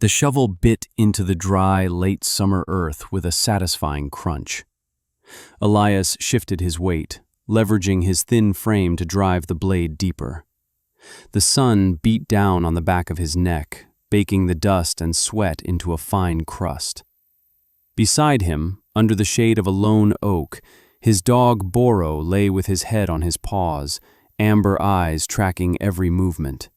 The shovel bit into the dry, late summer earth with a satisfying crunch. Elias shifted his weight, leveraging his thin frame to drive the blade deeper. The sun beat down on the back of his neck, baking the dust and sweat into a fine crust. Beside him, under the shade of a lone oak, his dog Boro lay with his head on his paws, amber eyes tracking every movement.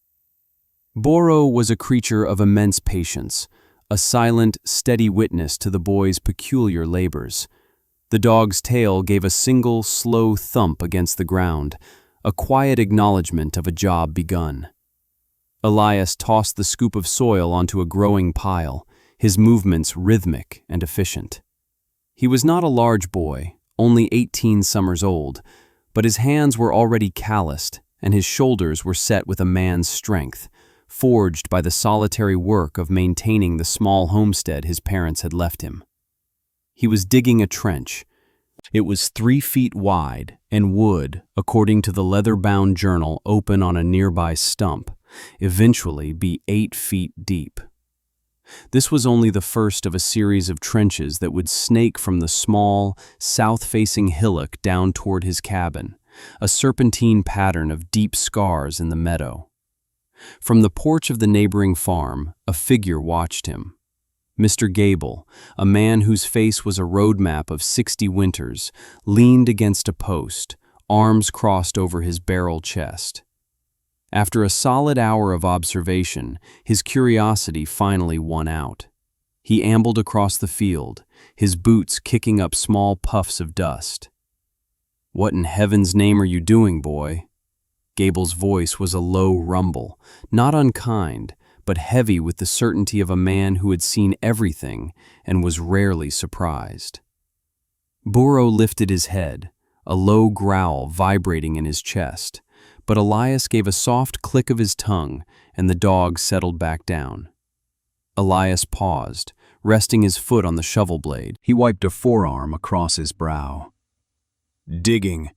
Boro was a creature of immense patience, a silent, steady witness to the boy's peculiar labors. The dog's tail gave a single, slow thump against the ground, a quiet acknowledgement of a job begun. Elias tossed the scoop of soil onto a growing pile, his movements rhythmic and efficient. He was not a large boy, only 18 summers old, but his hands were already calloused and his shoulders were set with a man's strength, forged by the solitary work of maintaining the small homestead his parents had left him. He was digging a trench. It was 3 feet wide and would, according to the leather-bound journal open on a nearby stump, eventually be 8 feet deep. This was only the first of a series of trenches that would snake from the small, south-facing hillock down toward his cabin, a serpentine pattern of deep scars in the meadow. From the porch of the neighboring farm, a figure watched him. Mr. Gable, a man whose face was a roadmap of 60 winters, leaned against a post, arms crossed over his barrel chest. After a solid hour of observation, his curiosity finally won out. He ambled across the field, his boots kicking up small puffs of dust. "What in heaven's name are you doing, boy?" Gable's voice was a low rumble, not unkind, but heavy with the certainty of a man who had seen everything and was rarely surprised. Boro lifted his head, a low growl vibrating in his chest, but Elias gave a soft click of his tongue and the dog settled back down. Elias paused, resting his foot on the shovel blade. He wiped a forearm across his brow. "Digging."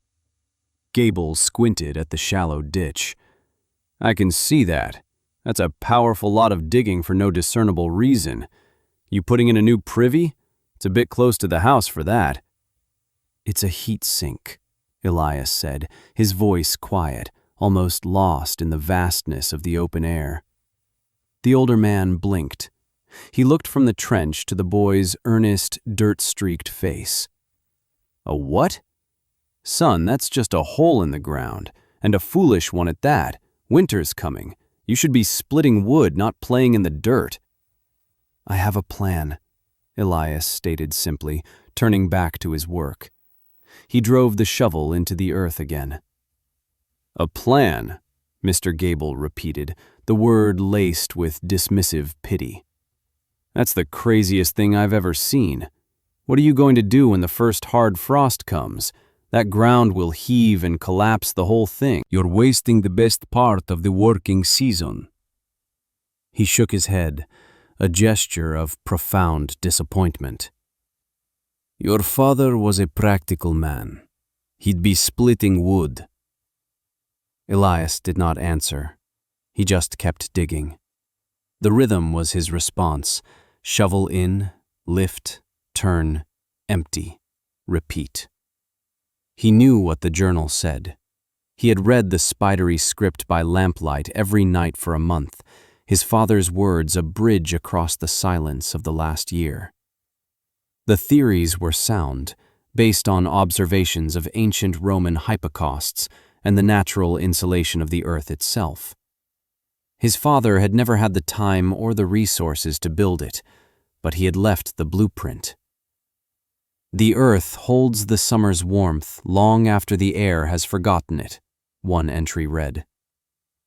Gable squinted at the shallow ditch. "I can see that. That's a powerful lot of digging for no discernible reason. You putting in a new privy? It's a bit close to the house for that." "It's a heat sink," Elias said, his voice quiet, almost lost in the vastness of the open air. The older man blinked. He looked from the trench to the boy's earnest, dirt-streaked face. "A what? Son, that's just a hole in the ground, and a foolish one at that. Winter's coming. You should be splitting wood, not playing in the dirt." "I have a plan," Elias stated simply, turning back to his work. He drove the shovel into the earth again. "A plan," Mr. Gable repeated, the word laced with dismissive pity. "That's the craziest thing I've ever seen. What are you going to do when the first hard frost comes? That ground will heave and collapse the whole thing. You're wasting the best part of the working season." He shook his head, a gesture of profound disappointment. "Your father was a practical man. He'd be splitting wood." Elias did not answer. He just kept digging. The rhythm was his response. Shovel in, lift, turn, empty, repeat. He knew what the journal said. He had read the spidery script by lamplight every night for a month, his father's words a bridge across the silence of the last year. The theories were sound, based on observations of ancient Roman hypocausts and the natural insulation of the earth itself. His father had never had the time or the resources to build it, but he had left the blueprint. "The earth holds the summer's warmth long after the air has forgotten it," one entry read.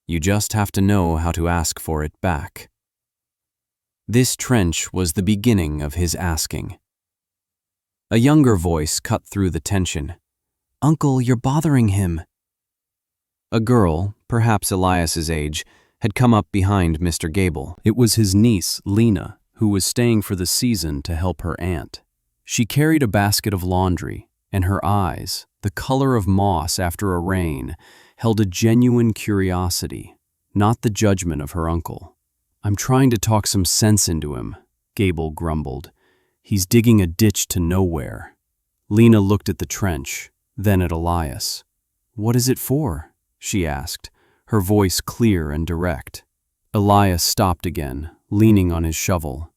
"You just have to know how to ask for it back." This trench was the beginning of his asking. A younger voice cut through the tension. "Uncle, you're bothering him." A girl, perhaps Elias's age, had come up behind Mr. Gable. It was his niece, Lena, who was staying for the season to help her aunt. She carried a basket of laundry, and her eyes, the color of moss after a rain, held a genuine curiosity, not the judgment of her uncle. "I'm trying to talk some sense into him," Gable grumbled. "He's digging a ditch to nowhere." Lena looked at the trench, then at Elias. "What is it for?" she asked, her voice clear and direct. Elias stopped again, leaning on his shovel.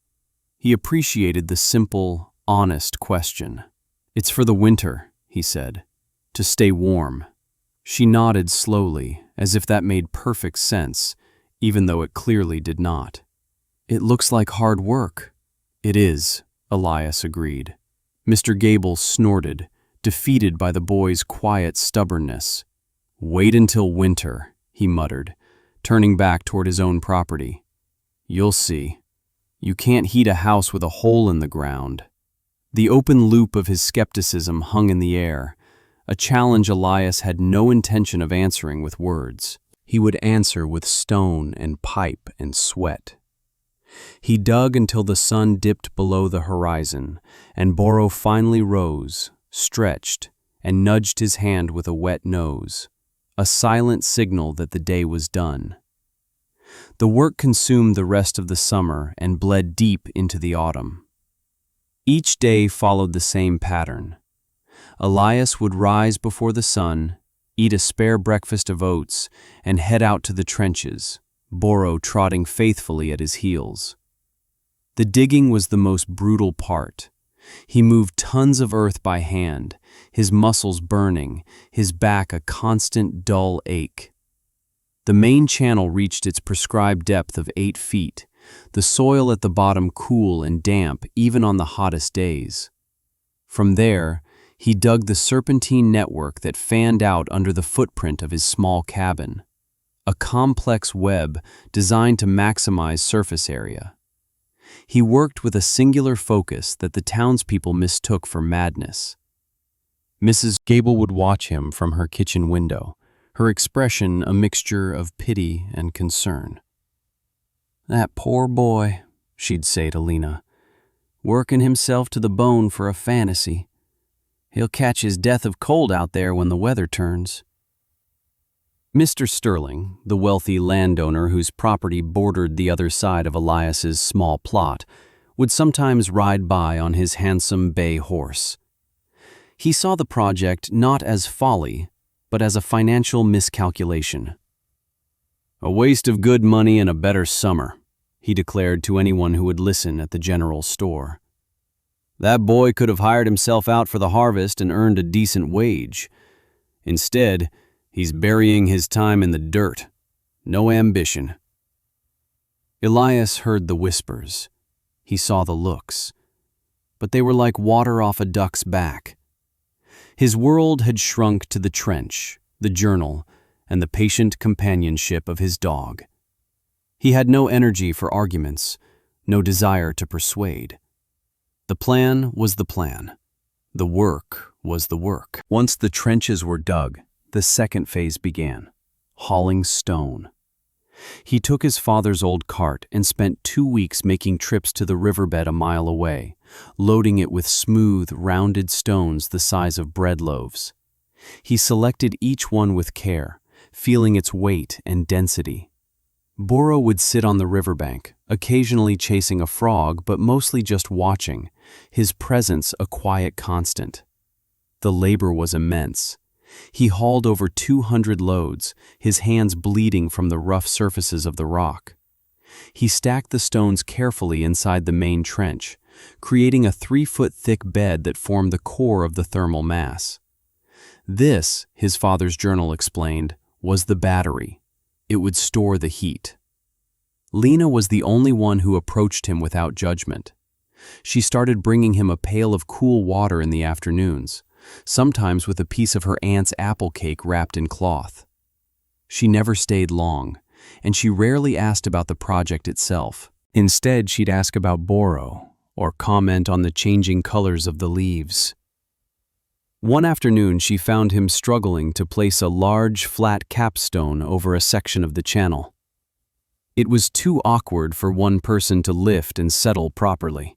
He appreciated the simple, honest question. "It's for the winter," he said, "to stay warm." She nodded slowly, as if that made perfect sense, even though it clearly did not. "It looks like hard work." "It is," Elias agreed. Mr. Gable snorted, defeated by the boy's quiet stubbornness. "Wait until winter," he muttered, turning back toward his own property. "You'll see. You can't heat a house with a hole in the ground." The open loop of his skepticism hung in the air, a challenge Elias had no intention of answering with words. He would answer with stone and pipe and sweat. He dug until the sun dipped below the horizon, and Boro finally rose, stretched, and nudged his hand with a wet nose, a silent signal that the day was done. The work consumed the rest of the summer and bled deep into the autumn. Each day followed the same pattern. Elias would rise before the sun, eat a spare breakfast of oats, and head out to the trenches, Boro trotting faithfully at his heels. The digging was the most brutal part. He moved tons of earth by hand, his muscles burning, his back a constant dull ache. The main channel reached its prescribed depth of 8 feet, the soil at the bottom cool and damp even on the hottest days. From there, he dug the serpentine network that fanned out under the footprint of his small cabin, a complex web designed to maximize surface area. He worked with a singular focus that the townspeople mistook for madness. Mrs. Gable would watch him from her kitchen window, her expression a mixture of pity and concern. "That poor boy," she'd say to Lena, "working himself to the bone for a fantasy. He'll catch his death of cold out there when the weather turns." Mr. Sterling, the wealthy landowner whose property bordered the other side of Elias's small plot, would sometimes ride by on his handsome bay horse. He saw the project not as folly, but as a financial miscalculation. "A waste of good money and a better summer," he declared to anyone who would listen at the general store. "That boy could have hired himself out for the harvest and earned a decent wage. Instead, he's burying his time in the dirt. No ambition." Elias heard the whispers. He saw the looks. But they were like water off a duck's back. His world had shrunk to the trench, the journal, and the patient companionship of his dog. He had no energy for arguments, no desire to persuade. The plan was the plan. The work was the work. Once the trenches were dug, the second phase began, hauling stone. He took his father's old cart and spent 2 weeks making trips to the riverbed a mile away, loading it with smooth, rounded stones the size of bread loaves. He selected each one with care, feeling its weight and density. Boro would sit on the riverbank, occasionally chasing a frog but mostly just watching, his presence a quiet constant. The labor was immense. He hauled over 200 loads, his hands bleeding from the rough surfaces of the rock. He stacked the stones carefully inside the main trench, creating a 3-foot-thick bed that formed the core of the thermal mass. This, his father's journal explained, was the battery. It would store the heat. Lena was the only one who approached him without judgment. She started bringing him a pail of cool water in the afternoons, sometimes with a piece of her aunt's apple cake wrapped in cloth. She never stayed long, and she rarely asked about the project itself. Instead, she'd ask about Boro, or comment on the changing colors of the leaves. One afternoon, she found him struggling to place a large, flat capstone over a section of the channel. It was too awkward for one person to lift and settle properly.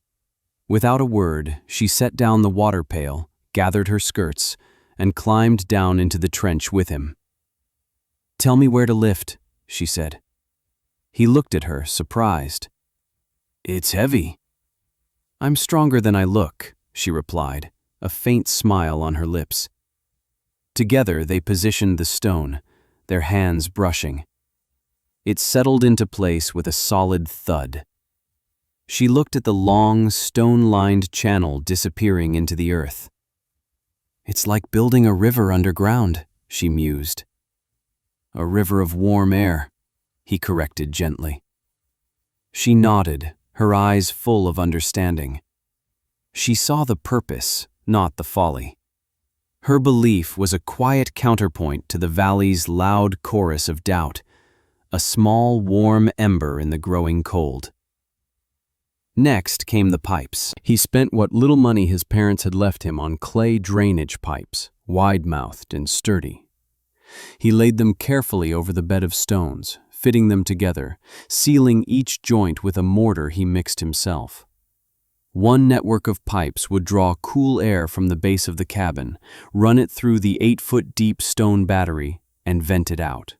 Without a word, she set down the water pail, gathered her skirts, and climbed down into the trench with him. "Tell me where to lift," she said. He looked at her, surprised. "It's heavy." "I'm stronger than I look," she replied, a faint smile on her lips. Together they positioned the stone, their hands brushing. It settled into place with a solid thud. She looked at the long, stone-lined channel disappearing into the earth. "It's like building a river underground," she mused. "A river of warm air," he corrected gently. She nodded, her eyes full of understanding. She saw the purpose, not the folly. Her belief was a quiet counterpoint to the valley's loud chorus of doubt, a small, warm ember in the growing cold. Next came the pipes. He spent what little money his parents had left him on clay drainage pipes, wide-mouthed and sturdy. He laid them carefully over the bed of stones, fitting them together, sealing each joint with a mortar he mixed himself. One network of pipes would draw cool air from the base of the cabin, run it through the 8-foot-deep stone battery, and vent it out.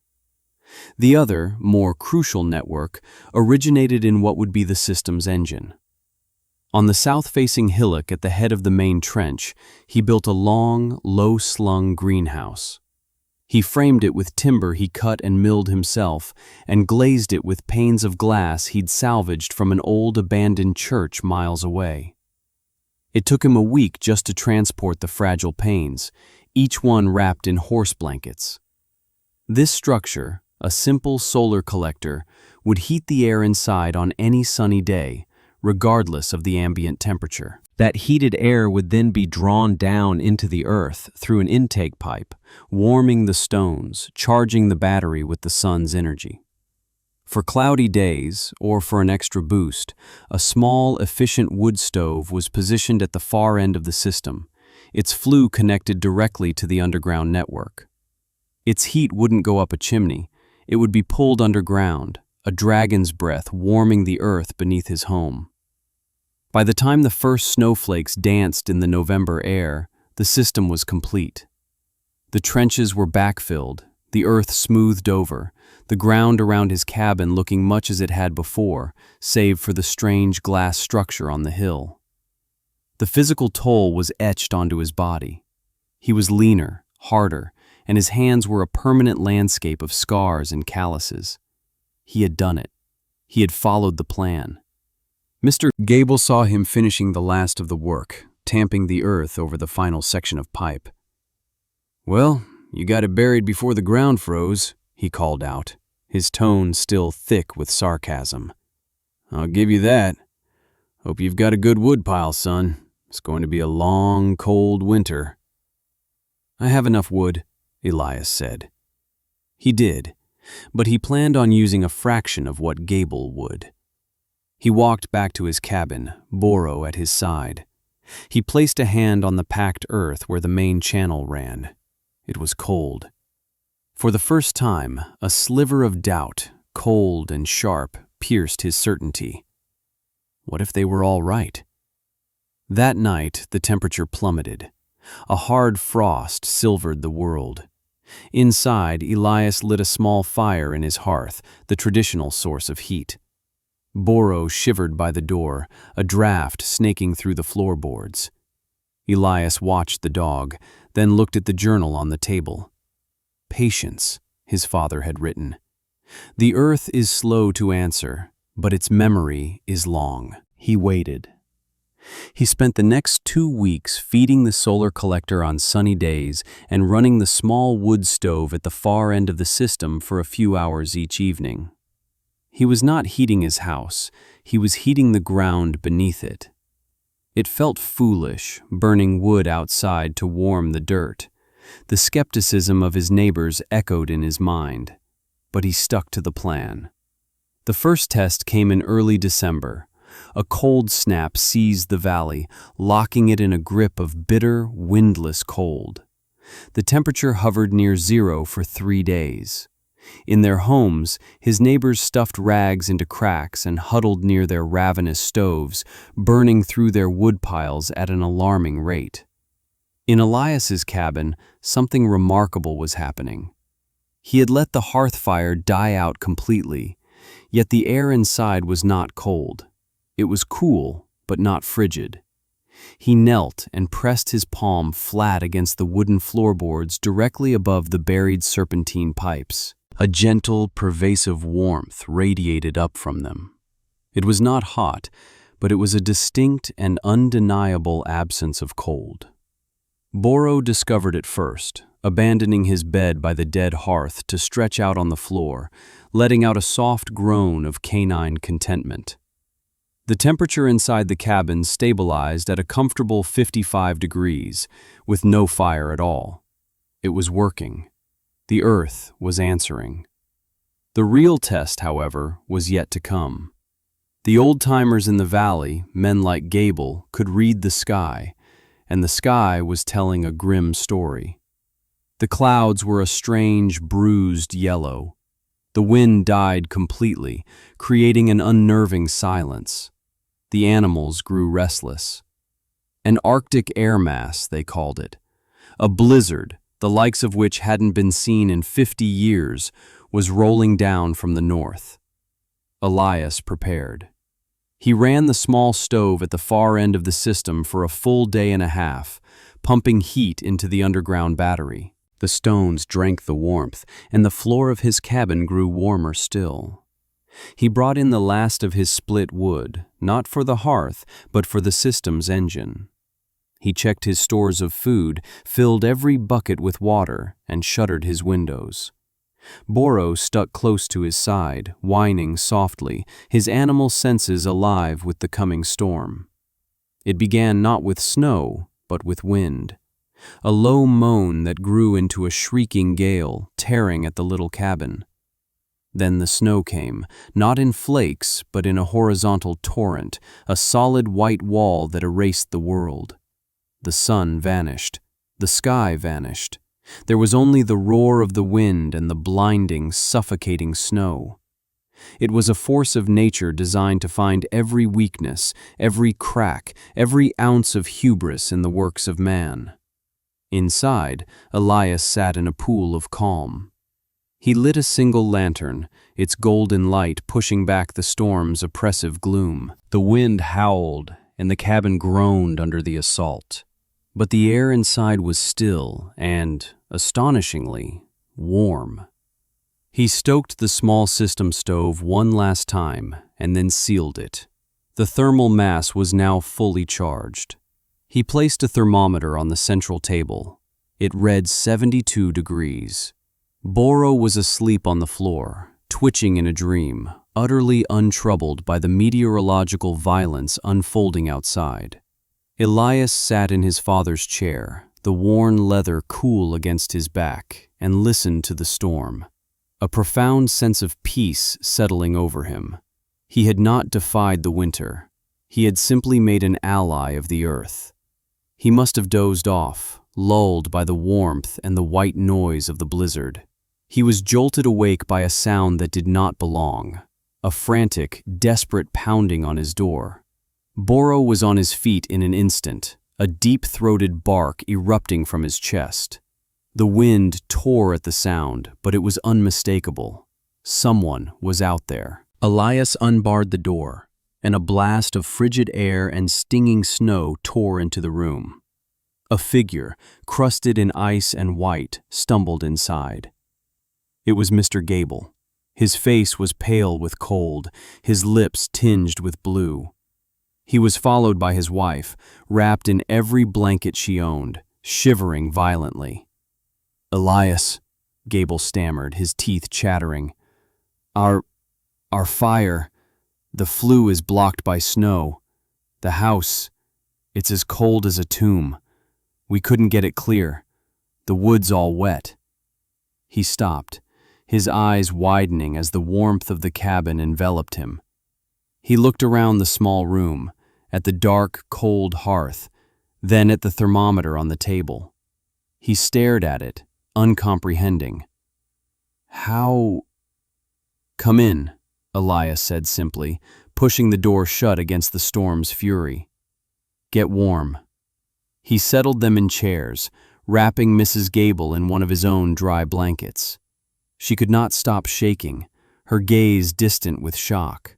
The other, more crucial network originated in what would be the system's engine. On the south-facing hillock at the head of the main trench, he built a long, low-slung greenhouse. He framed it with timber he cut and milled himself, and glazed it with panes of glass he'd salvaged from an old abandoned church miles away. It took him a week just to transport the fragile panes, each one wrapped in horse blankets. This structure, a simple solar collector, would heat the air inside on any sunny day, regardless of the ambient temperature. That heated air would then be drawn down into the earth through an intake pipe, warming the stones, charging the battery with the sun's energy. For cloudy days, or for an extra boost, a small, efficient wood stove was positioned at the far end of the system, its flue connected directly to the underground network. Its heat wouldn't go up a chimney, it would be pulled underground, a dragon's breath warming the earth beneath his home. By the time the first snowflakes danced in the November air, the system was complete. The trenches were backfilled, the earth smoothed over, the ground around his cabin looking much as it had before, save for the strange glass structure on the hill. The physical toll was etched onto his body. He was leaner, harder, and his hands were a permanent landscape of scars and calluses. He had done it. He had followed the plan. Mr. Gable saw him finishing the last of the work, tamping the earth over the final section of pipe. "Well, you got it buried before the ground froze," he called out, his tone still thick with sarcasm. "I'll give you that. Hope you've got a good wood pile, son. It's going to be a long, cold winter." "I have enough wood," Elias said. He did, but he planned on using a fraction of what Gable would. He walked back to his cabin, Boro at his side. He placed a hand on the packed earth where the main channel ran. It was cold. For the first time, a sliver of doubt, cold and sharp, pierced his certainty. What if they were all right? That night, the temperature plummeted. A hard frost silvered the world. Inside, Elias lit a small fire in his hearth, the traditional source of heat. Boro shivered by the door, a draft snaking through the floorboards. Elias watched the dog, then looked at the journal on the table. "Patience," his father had written. "The earth is slow to answer, but its memory is long." He waited. He spent the next 2 weeks feeding the solar collector on sunny days and running the small wood stove at the far end of the system for a few hours each evening. He was not heating his house, he was heating the ground beneath it. It felt foolish, burning wood outside to warm the dirt. The skepticism of his neighbors echoed in his mind, but he stuck to the plan. The first test came in early December. A cold snap seized the valley, locking it in a grip of bitter, windless cold. The temperature hovered near zero for 3 days. In their homes, his neighbors stuffed rags into cracks and huddled near their ravenous stoves, burning through their wood piles at an alarming rate. In Elias's cabin, something remarkable was happening. He had let the hearth fire die out completely. Yet the air inside was not cold. It was cool, but not frigid. He knelt and pressed his palm flat against the wooden floorboards directly above the buried serpentine pipes. A gentle, pervasive warmth radiated up from them. It was not hot, but it was a distinct and undeniable absence of cold. Boro discovered it first, abandoning his bed by the dead hearth to stretch out on the floor, letting out a soft groan of canine contentment. The temperature inside the cabin stabilized at a comfortable 55 degrees, with no fire at all. It was working. The earth was answering. The real test, however, was yet to come. The old-timers in the valley, men like Gable, could read the sky, and the sky was telling a grim story. The clouds were a strange, bruised yellow. The wind died completely, creating an unnerving silence. The animals grew restless. An Arctic air mass, they called it. A blizzard, the likes of which hadn't been seen in 50 years, was rolling down from the north. Elias prepared. He ran the small stove at the far end of the system for a full day and a half, pumping heat into the underground battery. The stones drank the warmth, and the floor of his cabin grew warmer still. He brought in the last of his split wood, not for the hearth, but for the system's engine. He checked his stores of food, filled every bucket with water, and shuttered his windows. Boro stuck close to his side, whining softly, his animal senses alive with the coming storm. It began not with snow, but with wind. A low moan that grew into a shrieking gale, tearing at the little cabin. Then the snow came, not in flakes, but in a horizontal torrent, a solid white wall that erased the world. The sun vanished. The sky vanished. There was only the roar of the wind and the blinding, suffocating snow. It was a force of nature designed to find every weakness, every crack, every ounce of hubris in the works of man. Inside, Elias sat in a pool of calm. He lit a single lantern, its golden light pushing back the storm's oppressive gloom. The wind howled, and the cabin groaned under the assault. But the air inside was still and, astonishingly, warm. He stoked the small system stove one last time and then sealed it. The thermal mass was now fully charged. He placed a thermometer on the central table. It read 72 degrees. Boro was asleep on the floor, twitching in a dream, utterly untroubled by the meteorological violence unfolding outside. Elias sat in his father's chair, the worn leather cool against his back, and listened to the storm. A profound sense of peace settling over him. He had not defied the winter. He had simply made an ally of the earth. He must have dozed off, lulled by the warmth and the white noise of the blizzard. He was jolted awake by a sound that did not belong, a frantic, desperate pounding on his door. Boro was on his feet in an instant, a deep-throated bark erupting from his chest. The wind tore at the sound, but it was unmistakable. Someone was out there. Elias unbarred the door, and a blast of frigid air and stinging snow tore into the room. A figure, crusted in ice and white, stumbled inside. It was Mr. Gable. His face was pale with cold, his lips tinged with blue. He was followed by his wife, wrapped in every blanket she owned, shivering violently. "Elias," Gable stammered, his teeth chattering. Our fire, the flue is blocked by snow. The house, it's as cold as a tomb. We couldn't get it clear. The wood's all wet." He stopped, his eyes widening as the warmth of the cabin enveloped him. He looked around the small room, at the dark, cold hearth, then at the thermometer on the table. He stared at it, uncomprehending. "How—" "Come in," Elias said simply, pushing the door shut against the storm's fury. "Get warm." He settled them in chairs, wrapping Mrs. Gable in one of his own dry blankets. She could not stop shaking, her gaze distant with shock.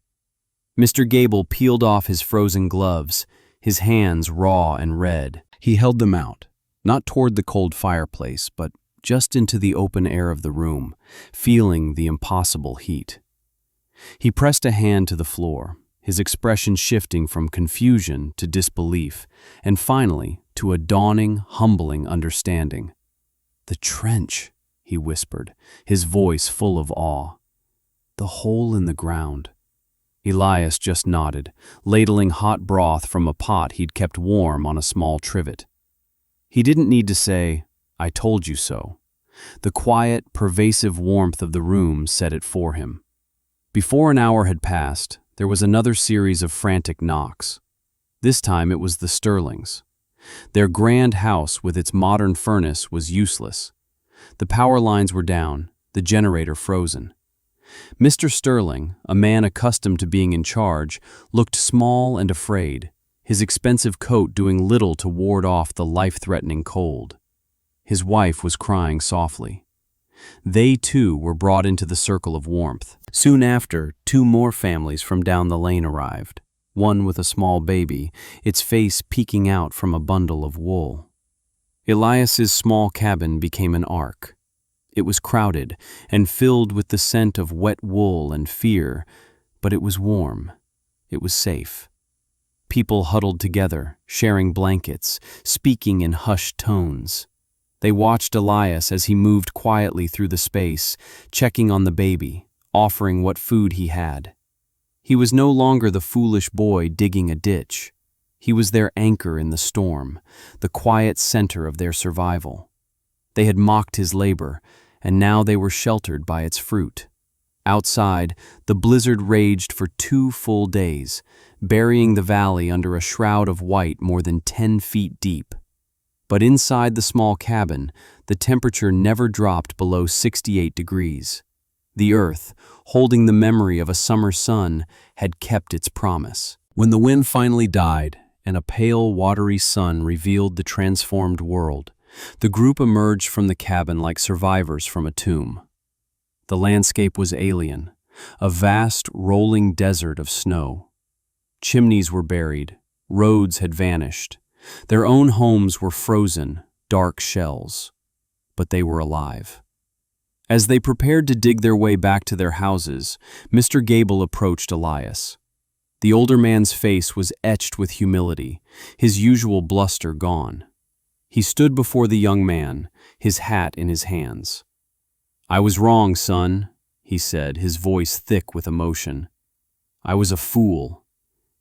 Mr. Gable peeled off his frozen gloves, his hands raw and red. He held them out, not toward the cold fireplace, but just into the open air of the room, feeling the impossible heat. He pressed a hand to the floor, his expression shifting from confusion to disbelief, and finally to a dawning, humbling understanding. "The trench," he whispered, his voice full of awe. "The hole in the ground." Elias just nodded, ladling hot broth from a pot he'd kept warm on a small trivet. He didn't need to say, "I told you so." The quiet, pervasive warmth of the room said it for him. Before an hour had passed, there was another series of frantic knocks. This time it was the Sterlings. Their grand house with its modern furnace was useless. The power lines were down, the generator frozen. Mr. Sterling, a man accustomed to being in charge, looked small and afraid, his expensive coat doing little to ward off the life-threatening cold. His wife was crying softly. They, too, were brought into the circle of warmth. Soon after, 2 more families from down the lane arrived, one with a small baby, its face peeking out from a bundle of wool. Elias's small cabin became an ark. It was crowded and filled with the scent of wet wool and fear, but it was warm. It was safe. People huddled together, sharing blankets, speaking in hushed tones. They watched Elias as he moved quietly through the space, checking on the baby, offering what food he had. He was no longer the foolish boy digging a ditch. He was their anchor in the storm, the quiet center of their survival. They had mocked his labor, and now they were sheltered by its fruit. Outside, the blizzard raged for 2 full days, burying the valley under a shroud of white more than 10 feet deep. But inside the small cabin, the temperature never dropped below 68 degrees. The earth, holding the memory of a summer sun, had kept its promise. When the wind finally died and a pale, watery sun revealed the transformed world, the group emerged from the cabin like survivors from a tomb. The landscape was alien, a vast, rolling desert of snow. Chimneys were buried, roads had vanished. Their own homes were frozen, dark shells. But they were alive. As they prepared to dig their way back to their houses, Mr. Gable approached Elias. The older man's face was etched with humility, his usual bluster gone. He stood before the young man, his hat in his hands. "I was wrong, son," he said, his voice thick with emotion. "I was a fool.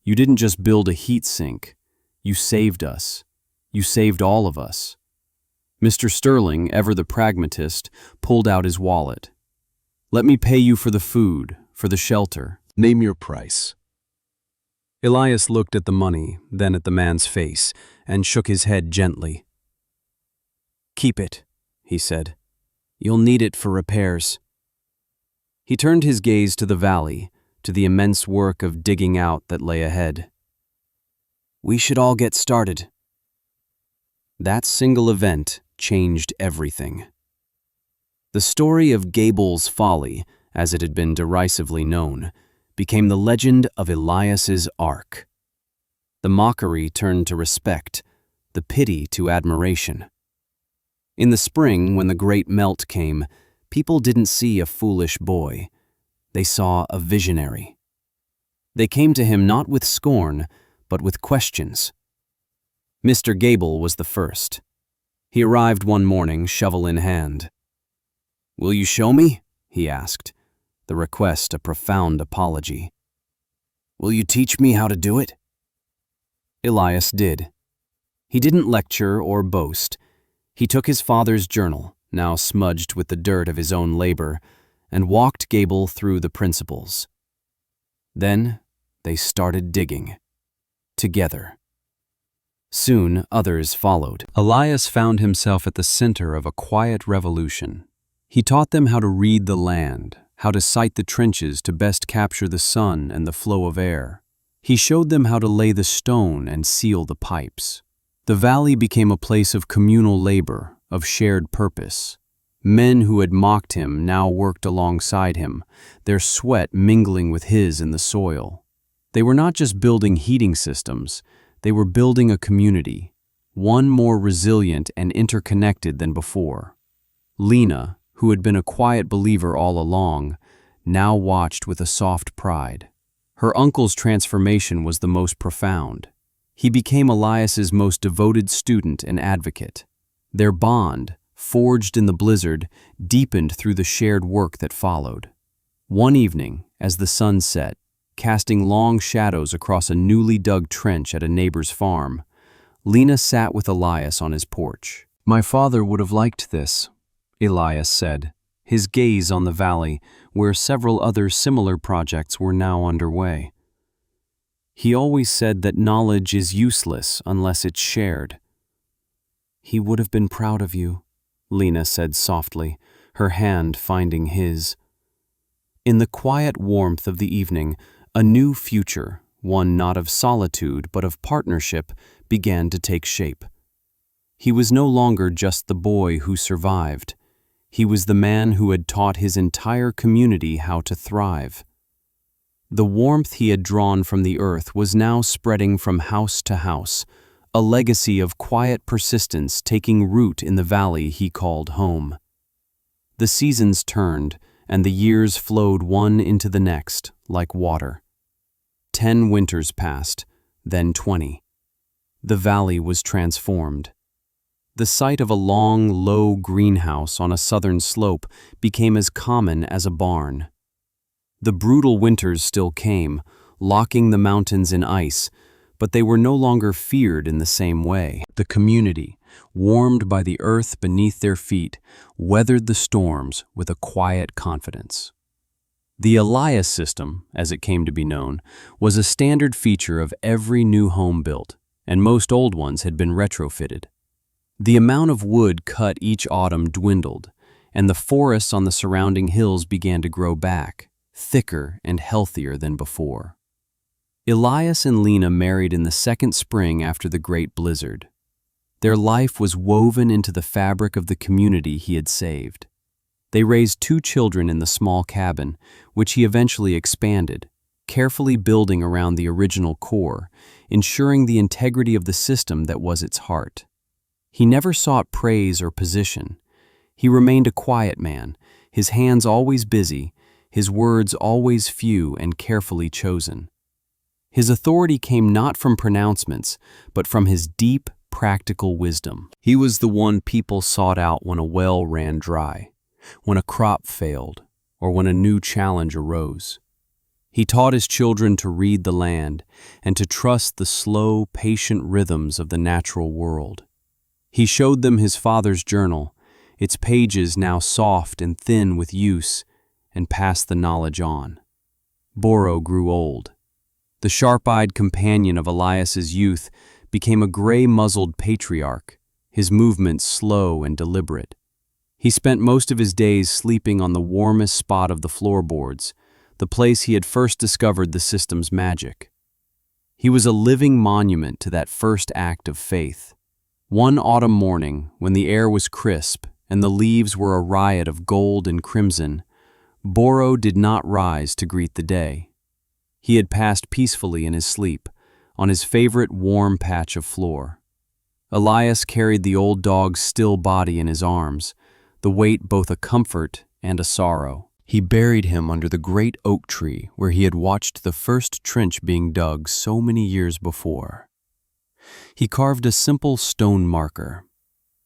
You didn't just build a heat sink. You saved us. You saved all of us." Mr. Sterling, ever the pragmatist, pulled out his wallet. "Let me pay you for the food, for the shelter." Name your price. Elias looked at the money, then at the man's face, and shook his head gently. "Keep it," he said. "You'll need it for repairs." He turned his gaze to the valley, to the immense work of digging out that lay ahead. "We should all get started." That single event changed everything. The story of Gable's Folly, as it had been derisively known, became the legend of Elias's Ark. The mockery turned to respect, the pity to admiration. In the spring, when the great melt came, people didn't see a foolish boy. They saw a visionary. They came to him not with scorn, but with questions. Mr. Gable was the first. He arrived one morning, shovel in hand. "Will you show me?" he asked, the request a profound apology. "Will you teach me how to do it?" Elias did. He didn't lecture or boast. He took his father's journal, now smudged with the dirt of his own labor, and walked Gable through the principles. Then they started digging. Together. Soon others followed. Elias found himself at the center of a quiet revolution. He taught them how to read the land, how to site the trenches to best capture the sun and the flow of air. He showed them how to lay the stone and seal the pipes. The valley became a place of communal labor, of shared purpose. Men who had mocked him now worked alongside him, their sweat mingling with his in the soil. They were not just building heating systems, they were building a community, one more resilient and interconnected than before. Lena, who had been a quiet believer all along, now watched with a soft pride. Her uncle's transformation was the most profound. He became Elias's most devoted student and advocate. Their bond, forged in the blizzard, deepened through the shared work that followed. One evening, as the sun set, casting long shadows across a newly dug trench at a neighbor's farm, Lena sat with Elias on his porch. "My father would have liked this," Elias said, his gaze on the valley where several other similar projects were now underway. "He always said that knowledge is useless unless it's shared." "He would have been proud of you," Lena said softly, her hand finding his. In the quiet warmth of the evening, a new future, one not of solitude but of partnership, began to take shape. He was no longer just the boy who survived. He was the man who had taught his entire community how to thrive. The warmth he had drawn from the earth was now spreading from house to house, a legacy of quiet persistence taking root in the valley he called home. The seasons turned, and the years flowed one into the next, like water. 10 winters passed, then 20. The valley was transformed. The sight of a long, low greenhouse on a southern slope became as common as a barn. The brutal winters still came, locking the mountains in ice, but they were no longer feared in the same way. The community, warmed by the earth beneath their feet, weathered the storms with a quiet confidence. The Elias system, as it came to be known, was a standard feature of every new home built, and most old ones had been retrofitted. The amount of wood cut each autumn dwindled, and the forests on the surrounding hills began to grow back, thicker and healthier than before. Elias and Lena married in the second spring after the Great Blizzard. Their life was woven into the fabric of the community he had saved. They raised 2 children in the small cabin, which he eventually expanded, carefully building around the original core, ensuring the integrity of the system that was its heart. He never sought praise or position. He remained a quiet man, his hands always busy, his words always few and carefully chosen. His authority came not from pronouncements, but from his deep, practical wisdom. He was the one people sought out when a well ran dry, when a crop failed, or when a new challenge arose. He taught his children to read the land and to trust the slow, patient rhythms of the natural world. He showed them his father's journal, its pages now soft and thin with use, and passed the knowledge on. Boro grew old. The sharp-eyed companion of Elias's youth became a gray-muzzled patriarch, his movements slow and deliberate. He spent most of his days sleeping on the warmest spot of the floorboards, the place he had first discovered the system's magic. He was a living monument to that first act of faith. One autumn morning, when the air was crisp and the leaves were a riot of gold and crimson, Boro did not rise to greet the day. He had passed peacefully in his sleep, on his favorite warm patch of floor. Elias carried the old dog's still body in his arms, the weight both a comfort and a sorrow. He buried him under the great oak tree where he had watched the first trench being dug so many years before. He carved a simple stone marker,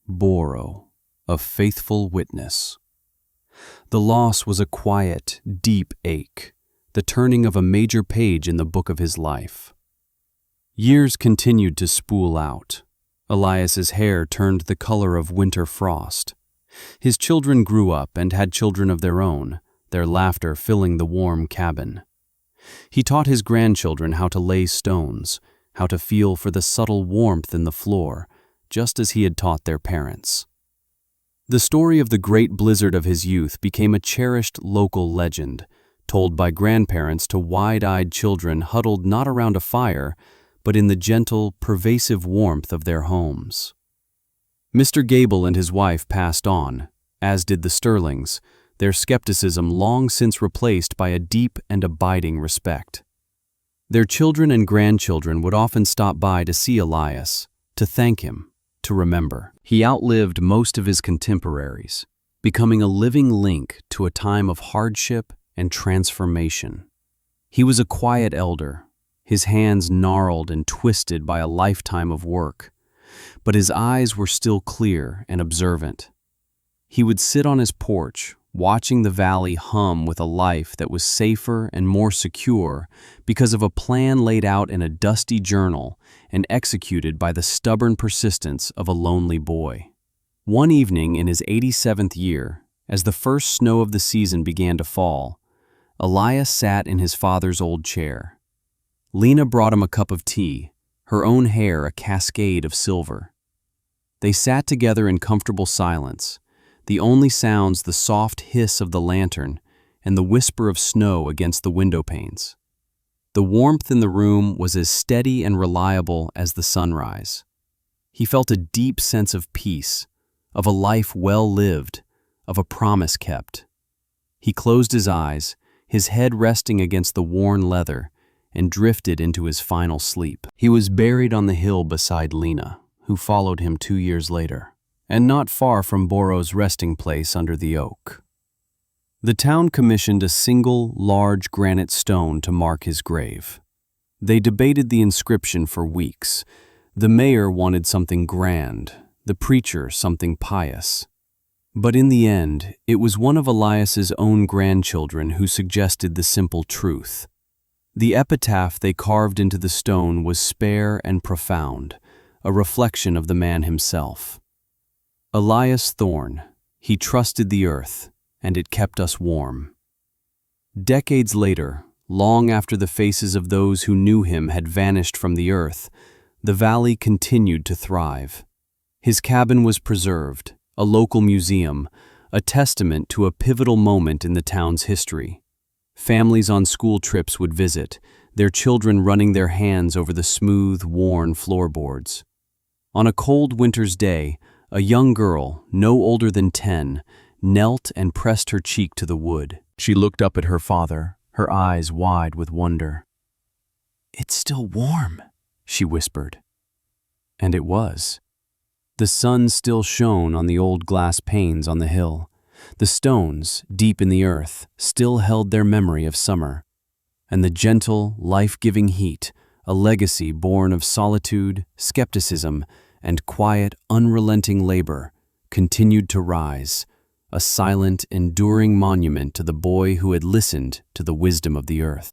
Boro, a faithful witness. The loss was a quiet, deep ache, the turning of a major page in the book of his life. Years continued to spool out. Elias's hair turned the color of winter frost. His children grew up and had children of their own, their laughter filling the warm cabin. He taught his grandchildren how to lay stones, how to feel for the subtle warmth in the floor, just as he had taught their parents. The story of the great blizzard of his youth became a cherished local legend, told by grandparents to wide-eyed children huddled not around a fire, but in the gentle, pervasive warmth of their homes. Mr. Gable and his wife passed on, as did the Sterlings, their skepticism long since replaced by a deep and abiding respect. Their children and grandchildren would often stop by to see Elias, to thank him, to remember. He outlived most of his contemporaries, becoming a living link to a time of hardship and transformation. He was a quiet elder, his hands gnarled and twisted by a lifetime of work, but his eyes were still clear and observant. He would sit on his porch, watching the valley hum with a life that was safer and more secure because of a plan laid out in a dusty journal and executed by the stubborn persistence of a lonely boy. One evening in his 87th year, as the first snow of the season began to fall, Elias sat in his father's old chair. Lena brought him a cup of tea, her own hair a cascade of silver. They sat together in comfortable silence, the only sounds the soft hiss of the lantern and the whisper of snow against the window panes. The warmth in the room was as steady and reliable as the sunrise. He felt a deep sense of peace, of a life well lived, of a promise kept. He closed his eyes, his head resting against the worn leather, and drifted into his final sleep. He was buried on the hill beside Lena, who followed him 2 years later, and not far from Borrow's resting place under the oak. The town commissioned a single, large granite stone to mark his grave. They debated the inscription for weeks. The mayor wanted something grand, the preacher something pious. But in the end, it was one of Elias's own grandchildren who suggested the simple truth. The epitaph they carved into the stone was spare and profound, a reflection of the man himself. Elias Thorne, he trusted the earth, and it kept us warm. Decades later, long after the faces of those who knew him had vanished from the earth, the valley continued to thrive. His cabin was preserved, a local museum, a testament to a pivotal moment in the town's history. Families on school trips would visit, their children running their hands over the smooth, worn floorboards. On a cold winter's day, a young girl, no older than 10, knelt and pressed her cheek to the wood. She looked up at her father, her eyes wide with wonder. "It's still warm," she whispered. And it was. The sun still shone on the old glass panes on the hill. The stones, deep in the earth, still held their memory of summer. And the gentle, life-giving heat, a legacy born of solitude, skepticism, and quiet, unrelenting labor, continued to rise, a silent, enduring monument to the boy who had listened to the wisdom of the earth.